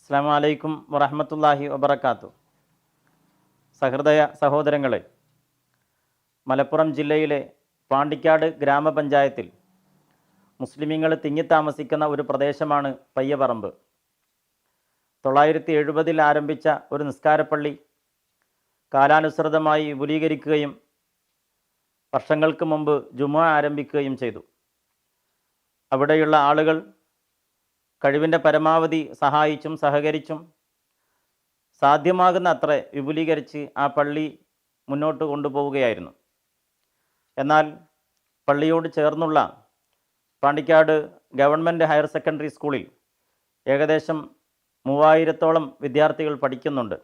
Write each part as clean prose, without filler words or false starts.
അസ്സലാമു അലൈക്കും വറഹ്മത്തുള്ളാഹി വബറകാതുഹു. സഹൃദയ സഹോദരങ്ങളെ, മലപ്പുറം ജില്ലയിലെ പാണ്ടിക്കാട് ഗ്രാമപഞ്ചായത്തിൽ മുസ്ലിമീങ്ങൾ തിങ്ങിത്താമസിക്കുന്ന ഒരു പ്രദേശമാണ് പയ്യപറമ്പ്. 970 ആരംഭിച്ച ഒരു നിസ്കാരപ്പള്ളി കാലാനുസൃതമായി വിപുലീകരിക്കുകയും വർഷങ്ങൾക്ക് മുമ്പ് ജുമുഅ ആരംഭിക്കുകയും ചെയ്തു. അവിടെയുള്ള ആളുകൾ കഴിവിൻ്റെ പരമാവധി സഹായിച്ചും സഹകരിച്ചും സാധ്യമാകുന്ന അത്ര വിപുലീകരിച്ച് ആ പള്ളി മുന്നോട്ട് കൊണ്ടുപോവുകയായിരുന്നു. എന്നാൽ പള്ളിയോട് ചേർന്നുള്ള പാണ്ടിക്കാട് ഗവൺമെൻറ് ഹയർ സെക്കൻഡറി സ്കൂളിൽ ഏകദേശം 3000-ഓളം വിദ്യാർത്ഥികൾ പഠിക്കുന്നുണ്ട്.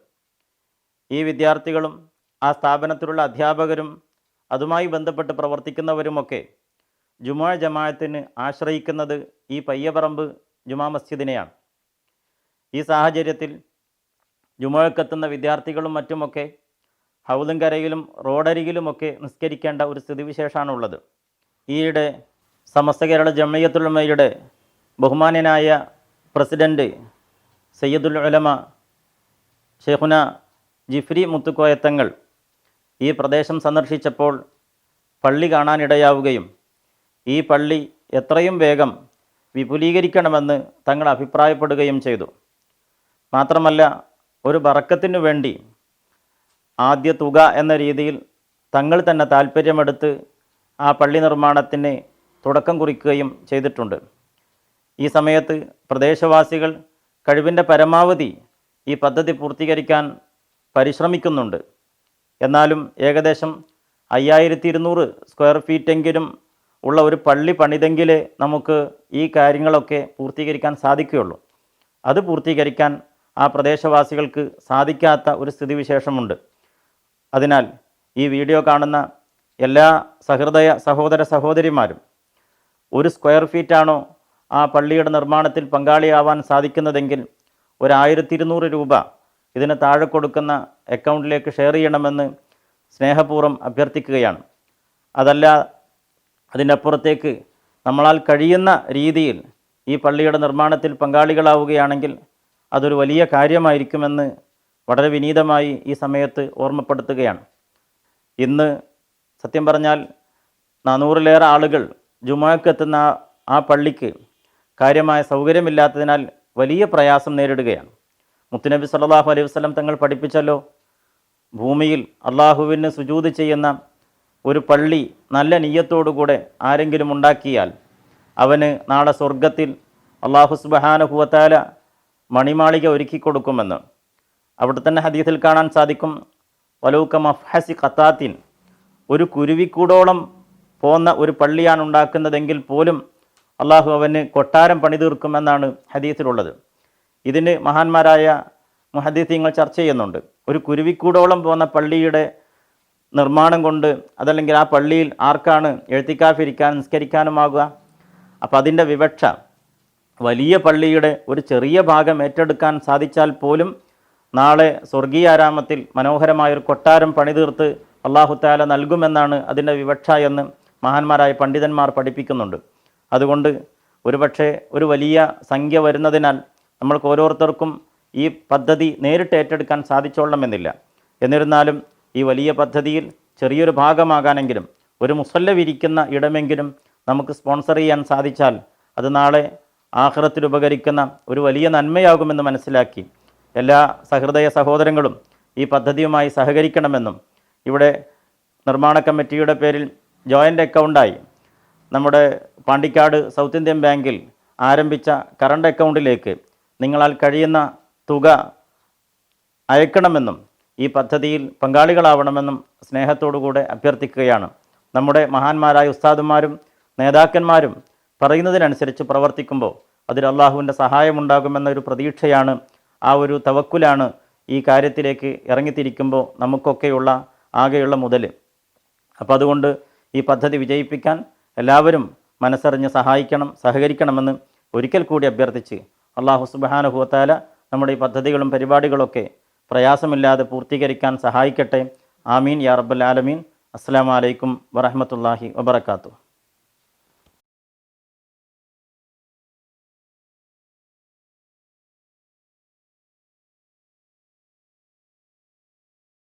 ഈ വിദ്യാർത്ഥികളും ആ സ്ഥാപനത്തിലുള്ള അധ്യാപകരും അതുമായി ബന്ധപ്പെട്ട് പ്രവർത്തിക്കുന്നവരുമൊക്കെ ജുമുഅ ജമാഅത്തിന് ആശ്രയിക്കുന്നത് ഈ പയ്യപറമ്പ് ജുമാ മസ്ജിദിനെയാണ്. ഈ സാഹചര്യത്തിൽ ജുമുഅക്കെത്തുന്ന വിദ്യാർത്ഥികളും മറ്റുമൊക്കെ ഹൗലുംകരയിലും റോഡരികിലുമൊക്കെ നിസ്കരിക്കേണ്ട ഒരു സ്ഥിതിവിശേഷമാണുള്ളത്. ഈയിടെ സമസ്ത കേരള ജംഇയ്യത്തുൽ ഉലമയുടെ ബഹുമാന്യനായ പ്രസിഡൻറ്റ് സയ്യിദുൽ ഉലമ ഷെയ്ഖുന ജിഫ്രി മുത്തുക്കോയത്തങ്ങൾ ഈ പ്രദേശം സന്ദർശിച്ചപ്പോൾ പള്ളി കാണാനിടയാവുകയും ഈ പള്ളി എത്രയും വേഗം വിപുലീകരിക്കണമെന്ന് തങ്ങൾ അഭിപ്രായപ്പെടുകയും ചെയ്തു. മാത്രമല്ല, ഒരു ബറക്കത്തിനു വേണ്ടി ആദ്യ തുക എന്ന രീതിയിൽ തങ്ങൾ തന്നെ താൽപ്പര്യമെടുത്ത് ആ പള്ളി നിർമ്മാണത്തിന് തുടക്കം കുറിക്കുകയും ചെയ്തിട്ടുണ്ട്. ഈ സമയത്ത് പ്രദേശവാസികൾ കഴിവിൻ്റെ പരമാവധി ഈ പദ്ധതി പൂർത്തീകരിക്കാൻ പരിശ്രമിക്കുന്നുണ്ട്. എന്നാലും ഏകദേശം 5200 സ്ക്വയർ ഫീറ്റെങ്കിലും ഉള്ള ഒരു പള്ളി പണിതെങ്കിലേ നമുക്ക് ഈ കാര്യങ്ങളൊക്കെ പൂർത്തീകരിക്കാൻ സാധിക്കുകയുള്ളൂ. അത് പൂർത്തീകരിക്കാൻ ആ പ്രദേശവാസികൾക്ക് സാധിക്കാത്ത ഒരു സ്ഥിതിവിശേഷമുണ്ട്. അതിനാൽ ഈ വീഡിയോ കാണുന്ന എല്ലാ സഹൃദയ സഹോദര സഹോദരിമാരും ഒരു സ്ക്വയർ ഫീറ്റാണോ ആ പള്ളിയുടെ നിർമ്മാണത്തിൽ പങ്കാളിയാവാൻ സാധിക്കുന്നതെങ്കിൽ 1200 രൂപ ഇതിന് താഴെ കൊടുക്കുന്ന അക്കൗണ്ടിലേക്ക് ഷെയർ ചെയ്യണമെന്ന് സ്നേഹപൂർവ്വം അഭ്യർത്ഥിക്കുകയാണ്. അതല്ല, അതിനപ്പുറത്തേക്ക് നമ്മളാൽ കഴിയുന്ന രീതിയിൽ ഈ പള്ളിയുടെ നിർമ്മാണത്തിൽ പങ്കാളികളാവുകയാണെങ്കിൽ അതൊരു വലിയ കാര്യമായിരിക്കുമെന്ന് വളരെ വിനീതമായി ഈ സമയത്ത് ഓർമ്മപ്പെടുത്തുകയാണ്. ഇന്ന് സത്യം പറഞ്ഞാൽ 400-ലേറെ ആളുകൾ ജുമുഅക്കെത്തുന്ന ആ പള്ളിക്ക് കാര്യമായ സൗകര്യമില്ലാത്തതിനാൽ വലിയ പ്രയാസം നേരിടുകയാണ്. മുത്തുനബി സല്ലല്ലാഹു അലൈഹി വസല്ലം തങ്ങൾ പഠിപ്പിച്ചല്ലോ, ഭൂമിയിൽ അള്ളാഹുവിന് സുജൂദ് ചെയ്യുന്ന ഒരു പള്ളി നല്ല നിയ്യത്തോടുകൂടെ ആരെങ്കിലും ഉണ്ടാക്കിയാൽ അവന് നാളെ സ്വർഗത്തിൽ അള്ളാഹു സുബ്ഹാനഹു വ തആല മണിമാളിക ഒരുക്കി കൊടുക്കുമെന്ന്. അവിടെ തന്നെ ഹദീസിൽ കാണാൻ സാധിക്കും, വലൗക മഫ്ഹസി ഖത്താത്തിൻ, ഒരു കുരുവിക്കൂടോളം പോന്ന ഒരു പള്ളിയാണ് ഉണ്ടാക്കുന്നതെങ്കിൽ പോലും അള്ളാഹു അവന് കൊട്ടാരം പണിതീർക്കുമെന്നാണ് ഹദീസിലുള്ളത്. ഇതിന് മഹാന്മാരായ മുഹദ്ദിസീങ്ങൾ ചർച്ച ചെയ്യുന്നുണ്ട്. ഒരു കുരുവിക്കൂടോളം പോന്ന പള്ളിയുടെ നിർമ്മാണം കൊണ്ട് അതല്ലെങ്കിൽ ആ പള്ളിയിൽ ആർക്കാണ് എഴുത്തിക്കാഫിരിക്കാനും നിസ്കരിക്കാനുമാകുക? അപ്പം അതിൻ്റെ വിവക്ഷ വലിയ പള്ളിയുടെ ഒരു ചെറിയ ഭാഗം ഏറ്റെടുക്കാൻ സാധിച്ചാൽ പോലും നാളെ സ്വർഗീയാരാമത്തിൽ മനോഹരമായൊരു കൊട്ടാരം പണിതീർത്ത് അല്ലാഹു തആല നൽകുമെന്നാണ് അതിൻ്റെ വിവക്ഷ എന്ന് മഹാന്മാരായ പണ്ഡിതന്മാർ പഠിപ്പിക്കുന്നുണ്ട്. അതുകൊണ്ട് ഒരുപക്ഷെ ഒരു വലിയ സംഖ്യ വരുന്നതിനാൽ നമ്മൾക്ക് ഓരോരുത്തർക്കും ഈ പദ്ധതി നേരിട്ട് ഏറ്റെടുക്കാൻ സാധിച്ചോളണമെന്നില്ല. എന്നിരുന്നാലും ഈ വലിയ പദ്ധതിയിൽ ചെറിയൊരു ഭാഗമാകാനെങ്കിലും ഒരു മുസല്ല വിരിക്കുന്ന ഇടമെങ്കിലും നമുക്ക് സ്പോൺസർ ചെയ്യാൻ സാധിച്ചാൽ അത് നാളെ ആഖിറത്തിൽ ഉപകരിക്കുന്ന ഒരു വലിയ നന്മയാകുമെന്ന് മനസ്സിലാക്കി എല്ലാ സഹൃദയ സഹോദരങ്ങളും ഈ പദ്ധതിയുമായി സഹകരിക്കണമെന്നും ഇവിടെ നിർമ്മാണ കമ്മിറ്റിയുടെ പേരിൽ ജോയിൻ്റ് അക്കൗണ്ടായി നമ്മുടെ പാണ്ടിക്കാട് സൗത്ത് ഇന്ത്യൻ ബാങ്കിൽ ആരംഭിച്ച കറണ്ട് അക്കൗണ്ടിലേക്ക് നിങ്ങളാൽ കഴിയുന്ന തുക അയക്കണമെന്നും ഈ പദ്ധതിയിൽ പങ്കാളികളാവണമെന്നും സ്നേഹത്തോടുകൂടെ അഭ്യർത്ഥിക്കുകയാണ്. നമ്മുടെ മഹാന്മാരായ ഉസ്താദുമാരും നേതാക്കന്മാരും പറയുന്നതിനനുസരിച്ച് പ്രവർത്തിക്കുമ്പോൾ അതിൽ അള്ളാഹുവിൻ്റെ സഹായമുണ്ടാകുമെന്നൊരു പ്രതീക്ഷയാണ്, ആ ഒരു തവക്കുലാണ് ഈ കാര്യത്തിലേക്ക് ഇറങ്ങിത്തിരിക്കുമ്പോൾ നമുക്കൊക്കെയുള്ള ആകെയുള്ള മുതൽ. അപ്പോൾ അതുകൊണ്ട് ഈ പദ്ധതി വിജയിപ്പിക്കാൻ എല്ലാവരും മനസ്സറിഞ്ഞ് സഹായിക്കണം, സഹകരിക്കണമെന്ന് ഒരിക്കൽ കൂടി അഭ്യർത്ഥിച്ച് അല്ലാഹു സുബ്ഹാനഹു വ തആല നമ്മുടെ ഈ പദ്ധതികളും പരിപാടികളൊക്കെ പ്രയാസമില്ലാതെ പൂർത്തീകരിക്കാൻ സഹായിക്കട്ടെ. ആമീൻ യാ റബ്ബൽ ആലമീൻ. അസ്സലാമു അലൈക്കും വറഹ്മത്തുള്ളാഹി വബറകാതുഹു.